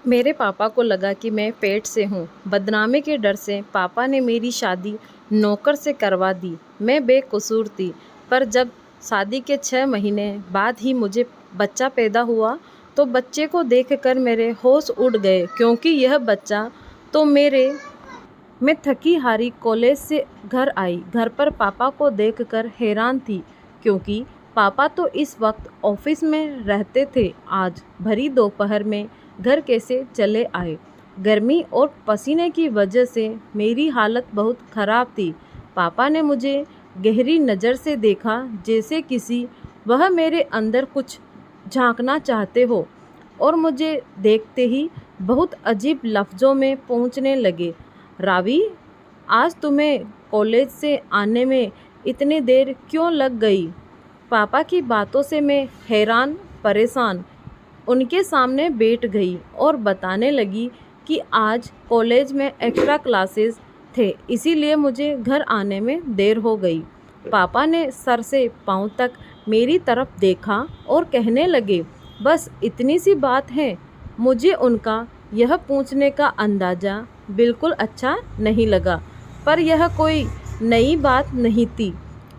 मेरे पापा को लगा कि मैं पेट से हूँ। बदनामी के डर से पापा ने मेरी शादी नौकर से करवा दी। मैं बेकसूर थी, पर जब शादी के 6 महीने बाद ही मुझे बच्चा पैदा हुआ तो बच्चे को देखकर मेरे होश उड़ गए, क्योंकि यह बच्चा तो मेरे मैं थकी हारी कॉलेज से घर आई। घर पर पापा को देखकर हैरान थी, क्योंकि पापा तो इस वक्त ऑफिस में रहते थे। आज भरी दोपहर में घर कैसे चले आए? गर्मी और पसीने की वजह से मेरी हालत बहुत ख़राब थी। पापा ने मुझे गहरी नज़र से देखा, जैसे किसी वह मेरे अंदर कुछ झांकना चाहते हो, और मुझे देखते ही बहुत अजीब लफ्ज़ों में पूछने लगे, रावी, आज तुम्हें कॉलेज से आने में इतनी देर क्यों लग गई? पापा की बातों से मैं हैरान परेशान उनके सामने बैठ गई और बताने लगी कि आज कॉलेज में एक्स्ट्रा क्लासेस थे, इसीलिए मुझे घर आने में देर हो गई। पापा ने सर से पाँव तक मेरी तरफ देखा और कहने लगे, बस इतनी सी बात है। मुझे उनका यह पूछने का अंदाज़ा बिल्कुल अच्छा नहीं लगा, पर यह कोई नई बात नहीं थी।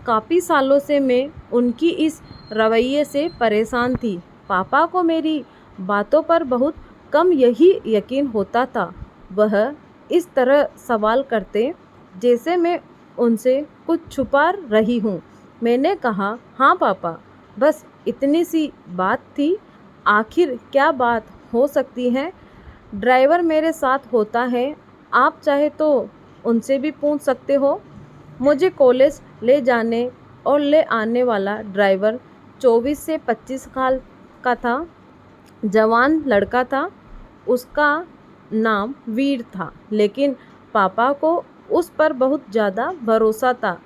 काफ़ी सालों से मैं उनकी इस रवैये से परेशान थी। पापा को मेरी बातों पर बहुत कम यही यकीन होता था। वह इस तरह सवाल करते जैसे मैं उनसे कुछ छुपा रही हूँ। मैंने कहा, हाँ पापा, बस इतनी सी बात थी। आखिर क्या बात हो सकती है? ड्राइवर मेरे साथ होता है, आप चाहे तो उनसे भी पूछ सकते हो। मुझे कॉलेज ले जाने और ले आने वाला ड्राइवर 24 से 25 साल का था। जवान लड़का था। उसका नाम वीर था, लेकिन पापा को उस पर बहुत ज़्यादा भरोसा था।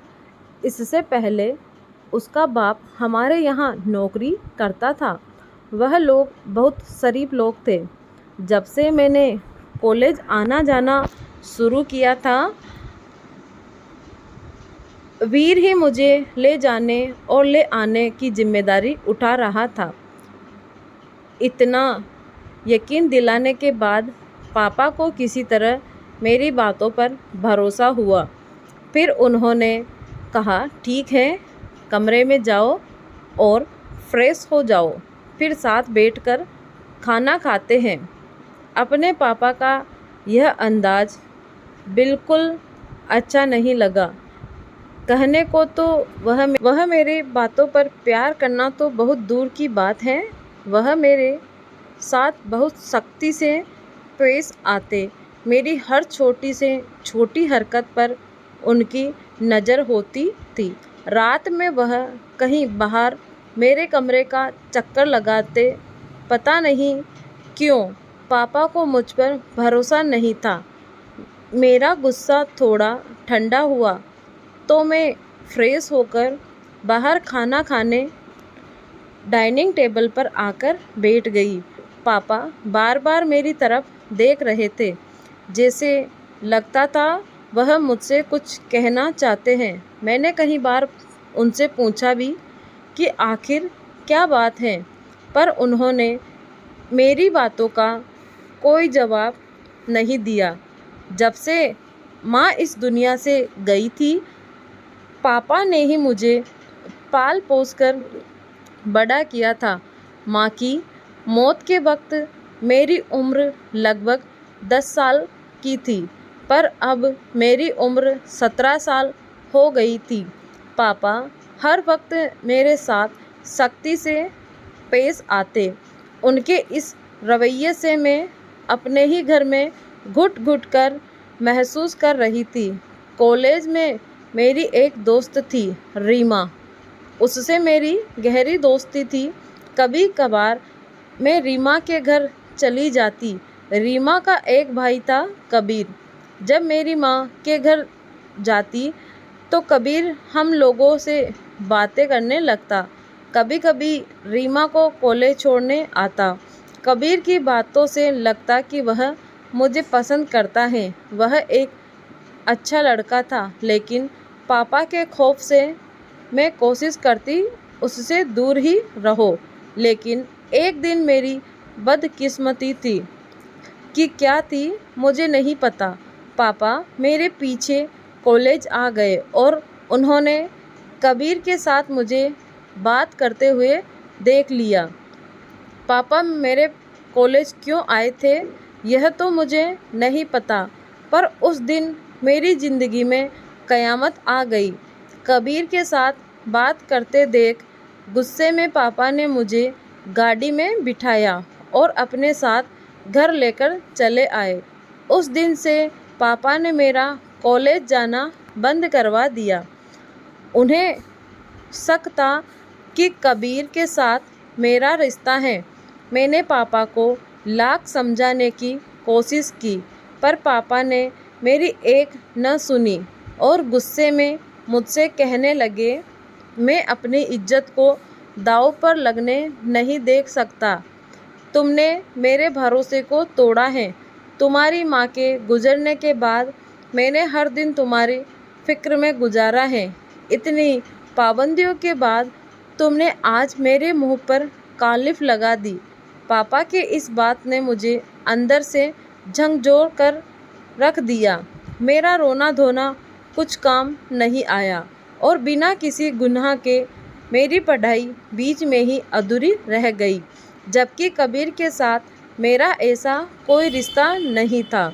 इससे पहले उसका बाप हमारे यहाँ नौकरी करता था। वह लोग बहुत शरीफ लोग थे। जब से मैंने कॉलेज आना जाना शुरू किया था, वीर ही मुझे ले जाने और ले आने की जिम्मेदारी उठा रहा था। इतना यकीन दिलाने के बाद पापा को किसी तरह मेरी बातों पर भरोसा हुआ। फिर उन्होंने कहा, ठीक है, कमरे में जाओ और फ्रेश हो जाओ, फिर साथ बैठकर खाना खाते हैं। अपने पापा का यह अंदाज बिल्कुल अच्छा नहीं लगा। कहने को तो वह मेरे बातों पर प्यार करना तो बहुत दूर की बात है, वह मेरे साथ बहुत सख्ती से पेश आते। मेरी हर छोटी से छोटी हरकत पर उनकी नज़र होती थी। रात में वह कहीं बाहर मेरे कमरे का चक्कर लगाते। पता नहीं क्यों पापा को मुझ पर भरोसा नहीं था। मेरा गुस्सा थोड़ा ठंडा हुआ तो मैं फ्रेश होकर बाहर खाना खाने डाइनिंग टेबल पर आकर बैठ गई। पापा बार बार मेरी तरफ देख रहे थे, जैसे लगता था वह मुझसे कुछ कहना चाहते हैं। मैंने कई बार उनसे पूछा भी कि आखिर क्या बात है, पर उन्होंने मेरी बातों का कोई जवाब नहीं दिया। जब से माँ इस दुनिया से गई थी, पापा ने ही मुझे पाल पोस कर बड़ा किया था। माँ की मौत के वक्त मेरी उम्र लगभग 10 साल की थी, पर अब मेरी उम्र 17 साल हो गई थी। पापा हर वक्त मेरे साथ सख्ती से पेश आते। उनके इस रवैये से मैं अपने ही घर में घुट घुट कर महसूस कर रही थी। कॉलेज में मेरी एक दोस्त थी, रीमा। उससे मेरी गहरी दोस्ती थी। कभी कभार मैं रीमा के घर चली जाती। रीमा का एक भाई था, कबीर। जब मेरी माँ के घर जाती तो कबीर हम लोगों से बातें करने लगता। कभी कभी रीमा को कॉलेज छोड़ने आता। कबीर की बातों से लगता कि वह मुझे पसंद करता है। वह एक अच्छा लड़का था, लेकिन पापा के खौफ से मैं कोशिश करती उससे दूर ही रहो। लेकिन एक दिन मेरी बदकिस्मती थी। कि क्या थी मुझे नहीं पता। पापा मेरे पीछे कॉलेज आ गए और उन्होंने कबीर के साथ मुझे बात करते हुए देख लिया। पापा मेरे कॉलेज क्यों आए थे यह तो मुझे नहीं पता, पर उस दिन मेरी ज़िंदगी में क़यामत आ गई। कबीर के साथ बात करते देख गुस्से में पापा ने मुझे गाड़ी में बिठाया और अपने साथ घर लेकर चले आए। उस दिन से पापा ने मेरा कॉलेज जाना बंद करवा दिया। उन्हें शक था कि कबीर के साथ मेरा रिश्ता है। मैंने पापा को लाख समझाने की कोशिश की, पर पापा ने मेरी एक न सुनी और गुस्से में मुझसे कहने लगे, मैं अपनी इज्जत को दांव पर लगने नहीं देख सकता। तुमने मेरे भरोसे को तोड़ा है। तुम्हारी माँ के गुजरने के बाद मैंने हर दिन तुम्हारी फिक्र में गुजारा है। इतनी पाबंदियों के बाद तुमने आज मेरे मुंह पर कालिफ लगा दी। पापा के इस बात ने मुझे अंदर से झकझोर कर रख दिया। मेरा रोना धोना कुछ काम नहीं आया और बिना किसी गुनाह के मेरी पढ़ाई बीच में ही अधूरी रह गई, जबकि कबीर के साथ मेरा ऐसा कोई रिश्ता नहीं था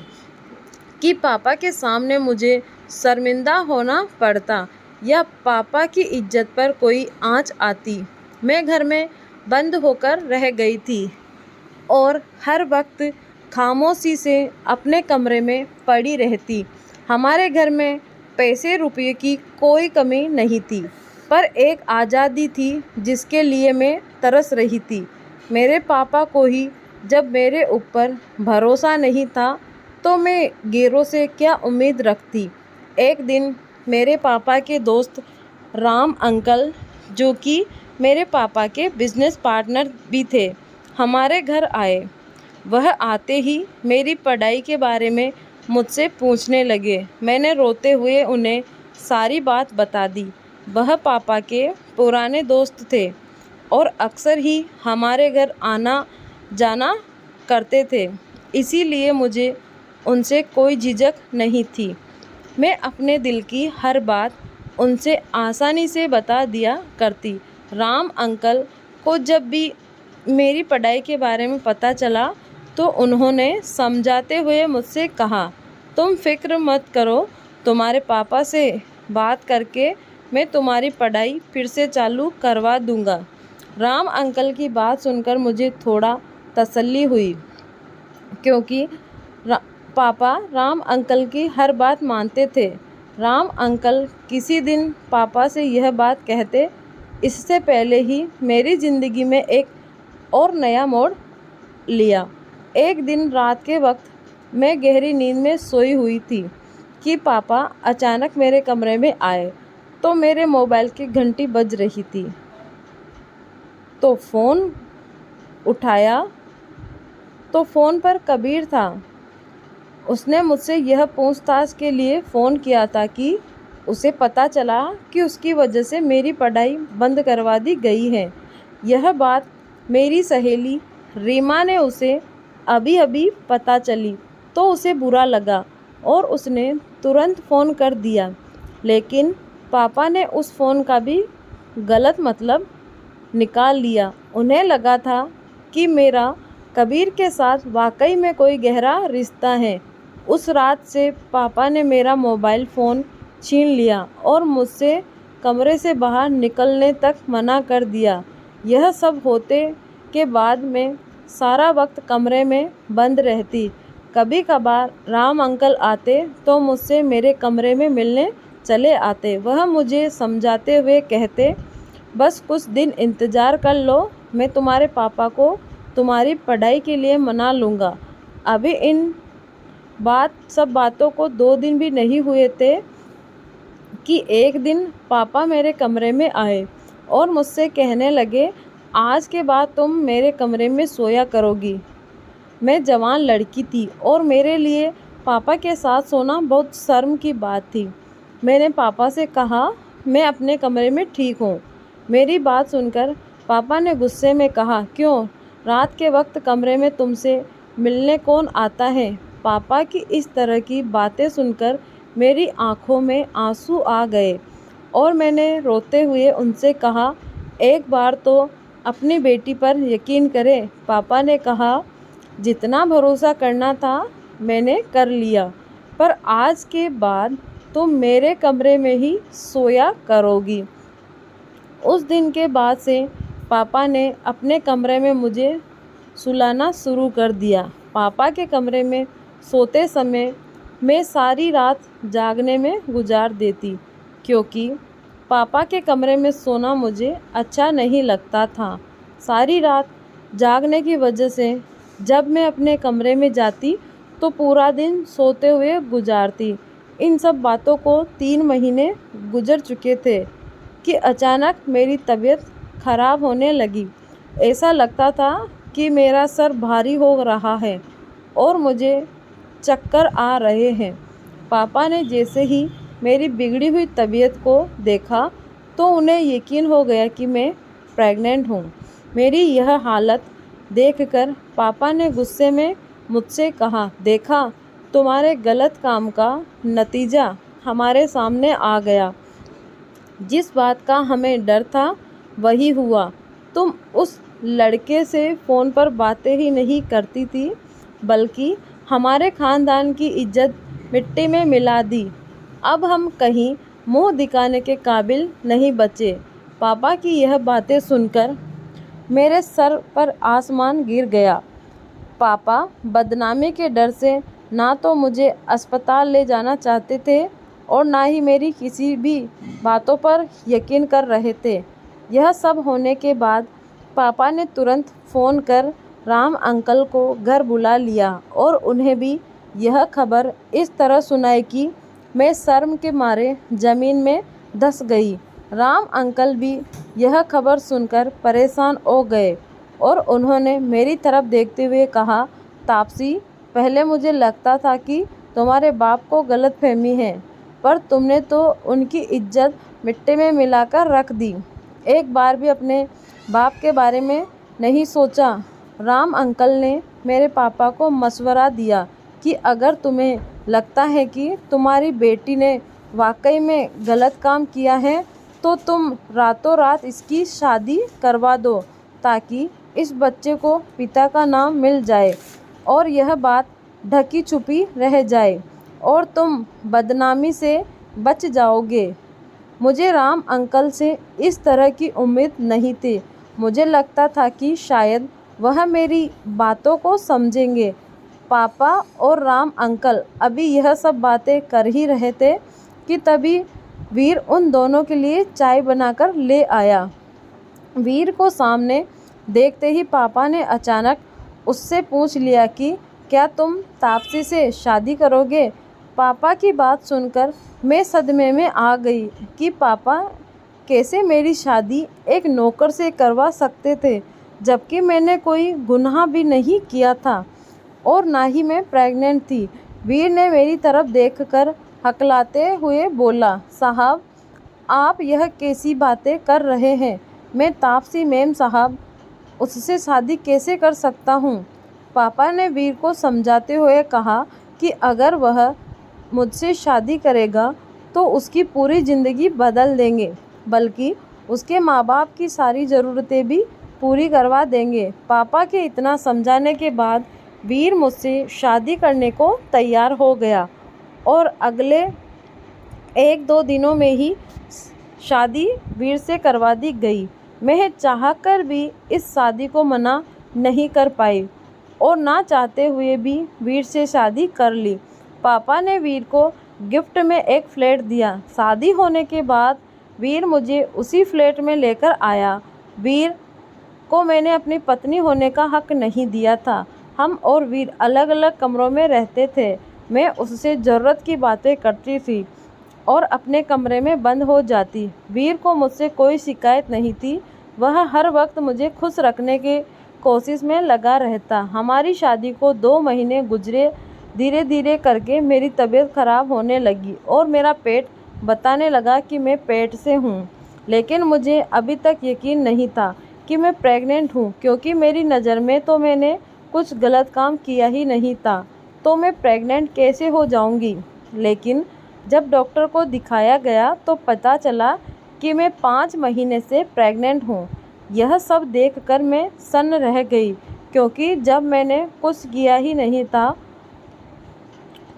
कि पापा के सामने मुझे शर्मिंदा होना पड़ता या पापा की इज्जत पर कोई आँच आती। मैं घर में बंद होकर रह गई थी और हर वक्त खामोशी से अपने कमरे में पड़ी रहती। हमारे घर में पैसे रुपये की कोई कमी नहीं थी, पर एक आज़ादी थी जिसके लिए मैं तरस रही थी। मेरे पापा को ही जब मेरे ऊपर भरोसा नहीं था तो मैं गैरों से क्या उम्मीद रखती। एक दिन मेरे पापा के दोस्त राम अंकल, जो कि मेरे पापा के बिजनेस पार्टनर भी थे, हमारे घर आए। वह आते ही मेरी पढ़ाई के बारे में मुझसे पूछने लगे। मैंने रोते हुए उन्हें सारी बात बता दी। वह पापा के पुराने दोस्त थे और अक्सर ही हमारे घर आना जाना करते थे, इसीलिए मुझे उनसे कोई झिझक नहीं थी। मैं अपने दिल की हर बात उनसे आसानी से बता दिया करती। राम अंकल को जब भी मेरी पढ़ाई के बारे में पता चला तो उन्होंने समझाते हुए मुझसे कहा, तुम फिक्र मत करो, तुम्हारे पापा से बात करके मैं तुम्हारी पढ़ाई फिर से चालू करवा दूंगा। राम अंकल की बात सुनकर मुझे थोड़ा तसल्ली हुई, क्योंकि पापा राम अंकल की हर बात मानते थे। राम अंकल किसी दिन पापा से यह बात कहते, इससे पहले ही मेरी ज़िंदगी में एक और नया मोड़ लिया। एक दिन रात के वक्त मैं गहरी नींद में सोई हुई थी कि पापा अचानक मेरे कमरे में आए तो मेरे मोबाइल की घंटी बज रही थी। तो फ़ोन उठाया तो फ़ोन पर कबीर था। उसने मुझसे यह पूछताछ के लिए फ़ोन किया था कि उसे पता चला कि उसकी वजह से मेरी पढ़ाई बंद करवा दी गई है। यह बात मेरी सहेली रीमा ने उसे अभी अभी पता चली तो उसे बुरा लगा और उसने तुरंत फ़ोन कर दिया, लेकिन पापा ने उस फ़ोन का भी गलत मतलब निकाल लिया। उन्हें लगा था कि मेरा कबीर के साथ वाकई में कोई गहरा रिश्ता है। उस रात से पापा ने मेरा मोबाइल फ़ोन छीन लिया और मुझसे कमरे से बाहर निकलने तक मना कर दिया। यह सब होते के बाद मैं सारा वक्त कमरे में बंद रहती। कभी कभार राम अंकल आते तो मुझसे मेरे कमरे में मिलने चले आते। वह मुझे समझाते हुए कहते, बस कुछ दिन इंतज़ार कर लो, मैं तुम्हारे पापा को तुम्हारी पढ़ाई के लिए मना लूँगा। अभी इन सब बातों को 2 दिन भी नहीं हुए थे कि एक दिन पापा मेरे कमरे में आए और मुझसे कहने लगे, आज के बाद तुम मेरे कमरे में सोया करोगी। मैं जवान लड़की थी और मेरे लिए पापा के साथ सोना बहुत शर्म की बात थी। मैंने पापा से कहा, मैं अपने कमरे में ठीक हूँ। मेरी बात सुनकर पापा ने गुस्से में कहा, क्यों? रात के वक्त कमरे में तुमसे मिलने कौन आता है। पापा की इस तरह की बातें सुनकर मेरी आंखों में आंसू आ गए और मैंने रोते हुए उनसे कहा, एक बार तो अपनी बेटी पर यकीन करें। पापा ने कहा, जितना भरोसा करना था मैंने कर लिया, पर आज के बाद तुम मेरे कमरे में ही सोया करोगी। उस दिन के बाद से पापा ने अपने कमरे में मुझे सुलाना शुरू कर दिया। पापा के कमरे में सोते समय मैं सारी रात जागने में गुजार देती, क्योंकि पापा के कमरे में सोना मुझे अच्छा नहीं लगता था। सारी रात जागने की वजह से जब मैं अपने कमरे में जाती तो पूरा दिन सोते हुए गुजारती। इन सब बातों को 3 महीने गुजर चुके थे कि अचानक मेरी तबीयत खराब होने लगी। ऐसा लगता था कि मेरा सर भारी हो रहा है और मुझे चक्कर आ रहे हैं। पापा ने जैसे ही मेरी बिगड़ी हुई तबीयत को देखा तो उन्हें यकीन हो गया कि मैं प्रेग्नेंट हूँ। मेरी यह हालत देखकर पापा ने गुस्से में मुझसे कहा, देखा, तुम्हारे गलत काम का नतीजा हमारे सामने आ गया। जिस बात का हमें डर था वही हुआ। तुम उस लड़के से फ़ोन पर बातें ही नहीं करती थी, बल्कि हमारे ख़ानदान की इज्जत मिट्टी में मिला दी। अब हम कहीं मुंह दिखाने के काबिल नहीं बचे। पापा की यह बातें सुनकर मेरे सर पर आसमान गिर गया। पापा बदनामी के डर से ना तो मुझे अस्पताल ले जाना चाहते थे और ना ही मेरी किसी भी बातों पर यकीन कर रहे थे। यह सब होने के बाद पापा ने तुरंत फ़ोन कर राम अंकल को घर बुला लिया और उन्हें भी यह खबर इस तरह सुनाई कि मैं शर्म के मारे ज़मीन में धंस गई। राम अंकल भी यह खबर सुनकर परेशान हो गए और उन्होंने मेरी तरफ देखते हुए कहा, तापसी, पहले मुझे लगता था कि तुम्हारे बाप को गलतफहमी है, पर तुमने तो उनकी इज्जत मिट्टी में मिलाकर रख दी। एक बार भी अपने बाप के बारे में नहीं सोचा। राम अंकल ने मेरे पापा को मशवरा दिया कि अगर तुम्हें लगता है कि तुम्हारी बेटी ने वाकई में गलत काम किया है तो तुम रातों रात इसकी शादी करवा दो, ताकि इस बच्चे को पिता का नाम मिल जाए और यह बात ढकी छुपी रह जाए और तुम बदनामी से बच जाओगे। मुझे राम अंकल से इस तरह की उम्मीद नहीं थी। मुझे लगता था कि शायद वह मेरी बातों को समझेंगे। पापा और राम अंकल अभी यह सब बातें कर ही रहे थे कि तभी वीर उन दोनों के लिए चाय बनाकर ले आया। वीर को सामने देखते ही पापा ने अचानक उससे पूछ लिया कि क्या तुम तापसी से शादी करोगे। पापा की बात सुनकर मैं सदमे में आ गई कि पापा कैसे मेरी शादी एक नौकर से करवा सकते थे, जबकि मैंने कोई गुनाह भी नहीं किया था और ना ही मैं प्रेग्नेंट थी। वीर ने मेरी तरफ देखकर हकलाते हुए बोला, साहब, आप यह कैसी बातें कर रहे हैं। मैं तापसी मैम साहब, उससे शादी कैसे कर सकता हूँ। पापा ने वीर को समझाते हुए कहा कि अगर वह मुझसे शादी करेगा तो उसकी पूरी ज़िंदगी बदल देंगे, बल्कि उसके माँ बाप की सारी ज़रूरतें भी पूरी करवा देंगे। पापा के इतना समझाने के बाद वीर मुझसे शादी करने को तैयार हो गया और अगले 1-2 दिनों में ही शादी वीर से करवा दी गई। मैं चाहकर भी इस शादी को मना नहीं कर पाई और ना चाहते हुए भी वीर से शादी कर ली। पापा ने वीर को गिफ्ट में एक फ्लैट दिया। शादी होने के बाद वीर मुझे उसी फ्लैट में लेकर आया। वीर को मैंने अपनी पत्नी होने का हक नहीं दिया था। हम और वीर अलग अलग कमरों में रहते थे। मैं उससे ज़रूरत की बातें करती थी और अपने कमरे में बंद हो जाती। वीर को मुझसे कोई शिकायत नहीं थी। वह हर वक्त मुझे खुश रखने की कोशिश में लगा रहता। हमारी शादी को 2 महीने गुजरे। धीरे धीरे करके मेरी तबीयत ख़राब होने लगी और मेरा पेट बताने लगा कि मैं पेट से हूँ, लेकिन मुझे अभी तक यकीन नहीं था कि मैं प्रेग्नेंट हूँ, क्योंकि मेरी नज़र में तो मैंने कुछ गलत काम किया ही नहीं था तो मैं प्रेग्नेंट कैसे हो जाऊंगी। लेकिन जब डॉक्टर को दिखाया गया तो पता चला कि मैं 5 महीने से प्रेग्नेंट हूँ। यह सब देखकर मैं सन्न रह गई, क्योंकि जब मैंने कुछ किया ही नहीं था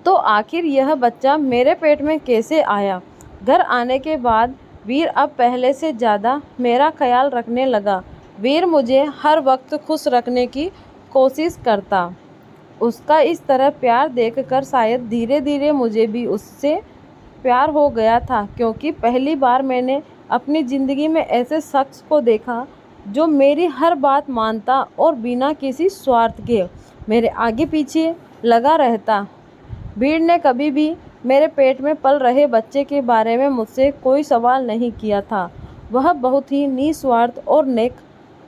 तो आखिर यह बच्चा मेरे पेट में कैसे आया। घर आने के बाद वीर अब पहले से ज़्यादा मेरा ख्याल रखने लगा। वीर मुझे हर वक्त खुश रखने की कोशिश करता। उसका इस तरह प्यार देखकर शायद धीरे धीरे मुझे भी उससे प्यार हो गया था, क्योंकि पहली बार मैंने अपनी ज़िंदगी में ऐसे शख्स को देखा जो मेरी हर बात मानता और बिना किसी स्वार्थ के मेरे आगे पीछे लगा रहता। वीर ने कभी भी मेरे पेट में पल रहे बच्चे के बारे में मुझसे कोई सवाल नहीं किया था। वह बहुत ही निस्वार्थ और नेक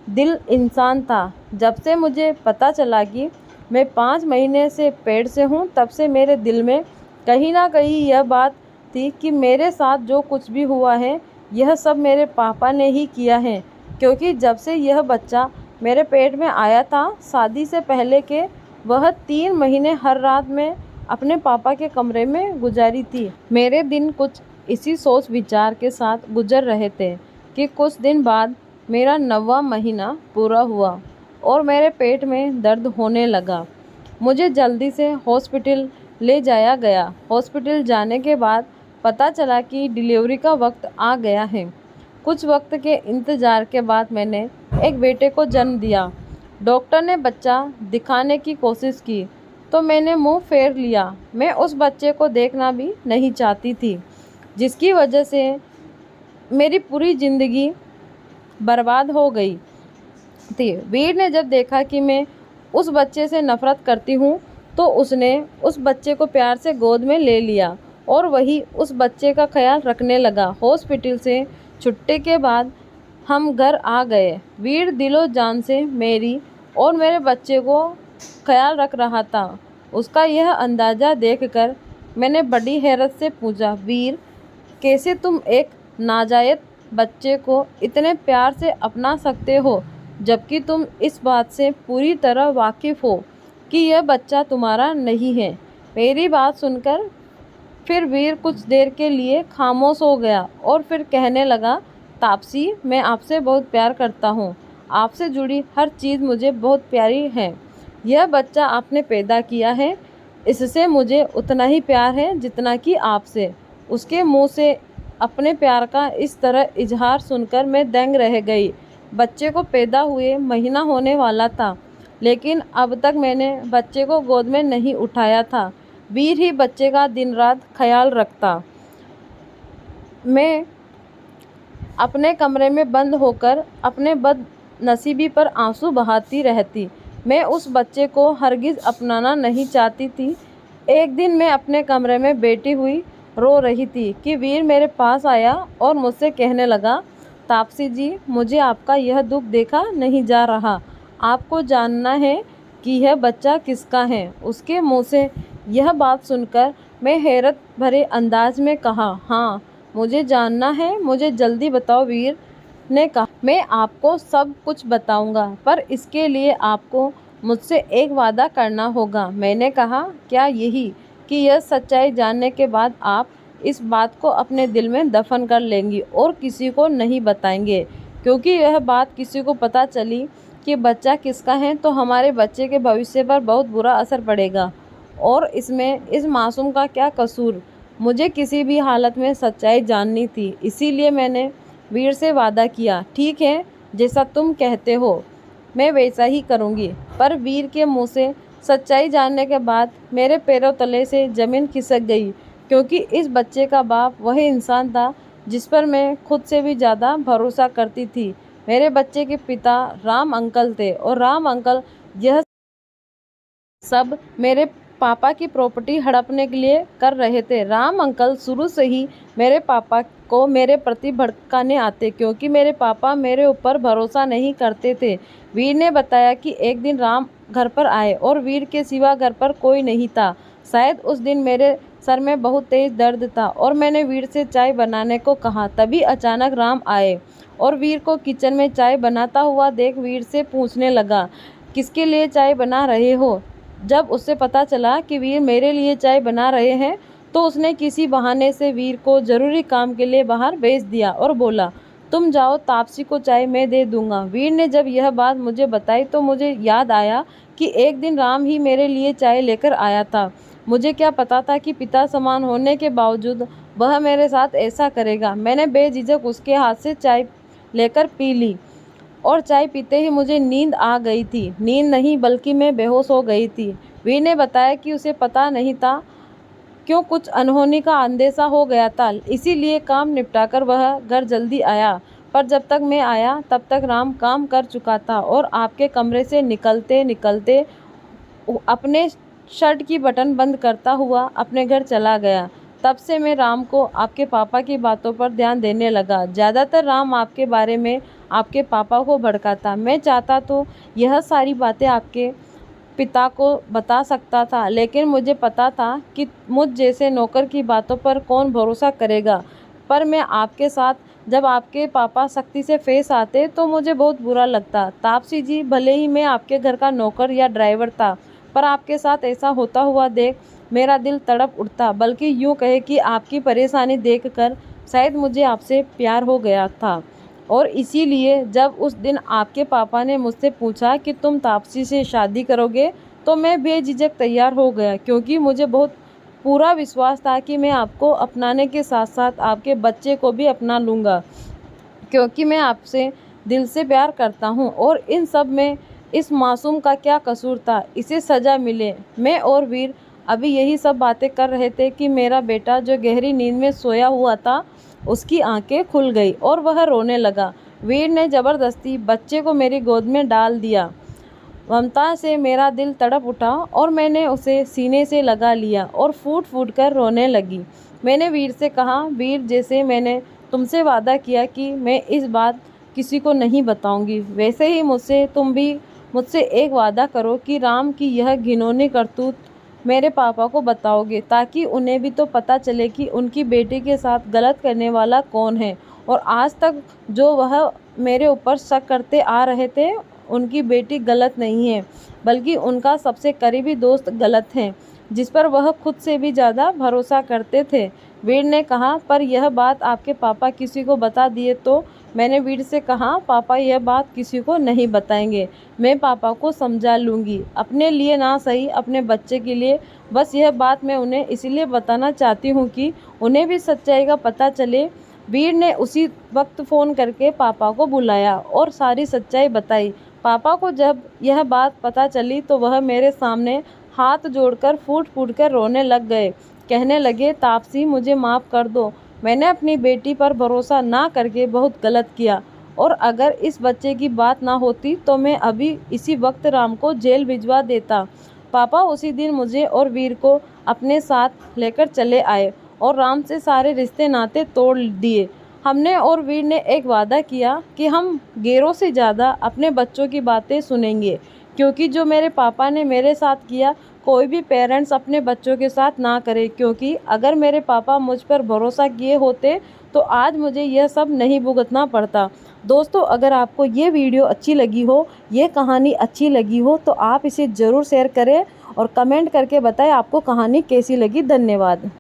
दिल इंसान था। जब से मुझे पता चला कि मैं 5 महीने से पेट से हूँ, तब से मेरे दिल में कहीं ना कहीं यह बात थी कि मेरे साथ जो कुछ भी हुआ है यह सब मेरे पापा ने ही किया है। क्योंकि जब से यह बच्चा मेरे पेट में आया था, शादी से पहले के वह 3 महीने हर रात में अपने पापा के कमरे में गुजारी थी। मेरे दिन कुछ इसी सोच विचार के साथ गुजर रहे थे कि कुछ दिन बाद मेरा 9वां महीना पूरा हुआ और मेरे पेट में दर्द होने लगा। मुझे जल्दी से हॉस्पिटल ले जाया गया। हॉस्पिटल जाने के बाद पता चला कि डिलीवरी का वक्त आ गया है। कुछ वक्त के इंतज़ार के बाद मैंने एक बेटे को जन्म दिया। डॉक्टर ने बच्चा दिखाने की कोशिश की तो मैंने मुंह फेर लिया। मैं उस बच्चे को देखना भी नहीं चाहती थी, जिसकी वजह से मेरी पूरी ज़िंदगी बर्बाद हो गई थी। वीर ने जब देखा कि मैं उस बच्चे से नफ़रत करती हूँ तो उसने उस बच्चे को प्यार से गोद में ले लिया और वही उस बच्चे का ख्याल रखने लगा। हॉस्पिटल से छुट्टी के बाद हम घर आ गए। वीर दिलो जान से मेरी और मेरे बच्चे को ख्याल रख रहा था। उसका यह अंदाज़ा देखकर मैंने बड़ी हैरत से पूछा, वीर, कैसे तुम एक नाजायज़ बच्चे को इतने प्यार से अपना सकते हो, जबकि तुम इस बात से पूरी तरह वाकिफ़ हो कि यह बच्चा तुम्हारा नहीं है। मेरी बात सुनकर फिर वीर कुछ देर के लिए खामोश हो गया और फिर कहने लगा, तापसी, मैं आपसे बहुत प्यार करता हूँ। आपसे जुड़ी हर चीज़ मुझे बहुत प्यारी है। यह बच्चा आपने पैदा किया है, इससे मुझे उतना ही प्यार है जितना कि आपसे। उसके मुंह से अपने प्यार का इस तरह इजहार सुनकर मैं दंग रह गई। बच्चे को पैदा हुए महीना होने वाला था, लेकिन अब तक मैंने बच्चे को गोद में नहीं उठाया था। वीर ही बच्चे का दिन रात ख्याल रखता। मैं अपने कमरे में बंद होकर अपने बदनसीबी पर आंसू बहाती रहती। मैं उस बच्चे को हरगिज़ अपनाना नहीं चाहती थी। एक दिन मैं अपने कमरे में बैठी हुई रो रही थी कि वीर मेरे पास आया और मुझसे कहने लगा, तापसी जी, मुझे आपका यह दुख देखा नहीं जा रहा। आपको जानना है कि यह बच्चा किसका है। उसके मुंह से यह बात सुनकर मैं हैरत भरे अंदाज में कहा, हाँ, मुझे जानना है, मुझे जल्दी बताओ। वीर ने कहा, मैं आपको सब कुछ बताऊंगा, पर इसके लिए आपको मुझसे एक वादा करना होगा। मैंने कहा, क्या? यही कि यह सच्चाई जानने के बाद आप इस बात को अपने दिल में दफन कर लेंगी और किसी को नहीं बताएंगे, क्योंकि यह बात किसी को पता चली कि बच्चा किसका है तो हमारे बच्चे के भविष्य पर बहुत बुरा असर पड़ेगा। और इसमें इस मासूम का क्या कसूर? मुझे किसी भी हालत में सच्चाई जाननी थी, इसीलिए मैंने वीर से वादा किया। ठीक है, जैसा तुम कहते हो मैं वैसा ही करूँगी। पर वीर के मुँह से सच्चाई जानने के बाद मेरे पैरों तले से ज़मीन खिसक गई, क्योंकि इस बच्चे का बाप वही इंसान था जिस पर मैं खुद से भी ज़्यादा भरोसा करती थी। मेरे बच्चे के पिता राम अंकल थे और राम अंकल यह सब मेरे पापा की प्रॉपर्टी हड़पने के लिए कर रहे थे। राम अंकल शुरू से ही मेरे पापा को मेरे प्रति भड़काने आते, क्योंकि मेरे पापा मेरे ऊपर भरोसा नहीं करते थे। वीर ने बताया कि एक दिन राम घर पर आए और वीर के सिवा घर पर कोई नहीं था। शायद उस दिन मेरे सर में बहुत तेज दर्द था और मैंने वीर से चाय बनाने को कहा। तभी अचानक राम आए और वीर को किचन में चाय बनाता हुआ देख वीर से पूछने लगा किसके लिए चाय बना रहे हो। जब उससे पता चला कि वीर मेरे लिए चाय बना रहे हैं तो उसने किसी बहाने से वीर को ज़रूरी काम के लिए बाहर भेज दिया और बोला, तुम जाओ, तापसी को चाय मैं दे दूंगा। वीर ने जब यह बात मुझे बताई तो मुझे याद आया कि एक दिन राम ही मेरे लिए चाय लेकर आया था। मुझे क्या पता था कि पिता समान होने के बावजूद वह मेरे साथ ऐसा करेगा। मैंने बेझिझक उसके हाथ से चाय लेकर पी ली और चाय पीते ही मुझे नींद आ गई थी। नींद नहीं बल्कि मैं बेहोश हो गई थी। वीर ने बताया कि उसे पता नहीं था क्यों कुछ अनहोनी का अंदेशा हो गया था, इसीलिए काम निपटाकर वह घर जल्दी आया। पर जब तक मैं आया तब तक राम काम कर चुका था और आपके कमरे से निकलते निकलते अपने शर्ट की बटन बंद करता हुआ अपने घर चला गया। तब से मैं राम को आपके पापा की बातों पर ध्यान देने लगा। ज़्यादातर राम आपके बारे में आपके पापा को भड़काता। मैं चाहता तो यह सारी बातें आपके पिता को बता सकता था, लेकिन मुझे पता था कि मुझ जैसे नौकर की बातों पर कौन भरोसा करेगा। पर मैं आपके साथ जब आपके पापा सख्ती से पेश आते तो मुझे बहुत बुरा लगता। तापसी जी, भले ही मैं आपके घर का नौकर या ड्राइवर था, पर आपके साथ ऐसा होता हुआ देख मेरा दिल तड़प उठता। बल्कि यूँ कहे कि आपकी परेशानी देखकर शायद मुझे आपसे प्यार हो गया था। और इसीलिए जब उस दिन आपके पापा ने मुझसे पूछा कि तुम तापसी से शादी करोगे तो मैं बेझिझक तैयार हो गया, क्योंकि मुझे बहुत पूरा विश्वास था कि मैं आपको अपनाने के साथ साथ आपके बच्चे को भी अपना लूँगा, क्योंकि मैं आपसे दिल से प्यार करता हूँ। और इन सब में इस मासूम का क्या कसूर था, इसे सज़ा मिले। मैं और वीर अभी यही सब बातें कर रहे थे कि मेरा बेटा जो गहरी नींद में सोया हुआ था उसकी आंखें खुल गई और वह रोने लगा। वीर ने ज़बरदस्ती बच्चे को मेरी गोद में डाल दिया। ममता से मेरा दिल तड़प उठा और मैंने उसे सीने से लगा लिया और फूट फूट कर रोने लगी। मैंने वीर से कहा, वीर, जैसे मैंने तुमसे वादा किया कि मैं इस बात किसी को नहीं बताऊंगी, वैसे ही तुम भी मुझसे एक वादा करो कि राम की यह घिनौनी करतूत मेरे पापा को बताओगे, ताकि उन्हें भी तो पता चले कि उनकी बेटी के साथ गलत करने वाला कौन है। और आज तक जो वह मेरे ऊपर शक करते आ रहे थे, उनकी बेटी गलत नहीं है, बल्कि उनका सबसे करीबी दोस्त गलत है, जिस पर वह खुद से भी ज़्यादा भरोसा करते थे। वीर ने कहा, पर यह बात आपके पापा किसी को बता दिए तो? मैंने वीर से कहा, पापा यह बात किसी को नहीं बताएंगे। मैं पापा को समझा लूँगी, अपने लिए ना सही अपने बच्चे के लिए। बस यह बात मैं उन्हें इसलिए बताना चाहती हूँ कि उन्हें भी सच्चाई का पता चले। वीर ने उसी वक्त फ़ोन करके पापा को बुलाया और सारी सच्चाई बताई। पापा को जब यह बात पता चली तो वह मेरे सामने हाथ जोड़कर फूट फूट कर रोने लग गए। कहने लगे, तापसी, मुझे माफ़ कर दो, मैंने अपनी बेटी पर भरोसा ना करके बहुत गलत किया, और अगर इस बच्चे की बात ना होती तो मैं अभी इसी वक्त राम को जेल भिजवा देता। पापा उसी दिन मुझे और वीर को अपने साथ लेकर चले आए और राम से सारे रिश्ते नाते तोड़ दिए। हमने और वीर ने एक वादा किया कि हम गैरों से ज़्यादा अपने बच्चों की बातें सुनेंगे, क्योंकि जो मेरे पापा ने मेरे साथ किया कोई भी पेरेंट्स अपने बच्चों के साथ ना करे। क्योंकि अगर मेरे पापा मुझ पर भरोसा किए होते तो आज मुझे यह सब नहीं भुगतना पड़ता। दोस्तों, अगर आपको ये वीडियो अच्छी लगी हो, ये कहानी अच्छी लगी हो, तो आप इसे ज़रूर शेयर करें और कमेंट करके बताएं आपको कहानी कैसी लगी। धन्यवाद।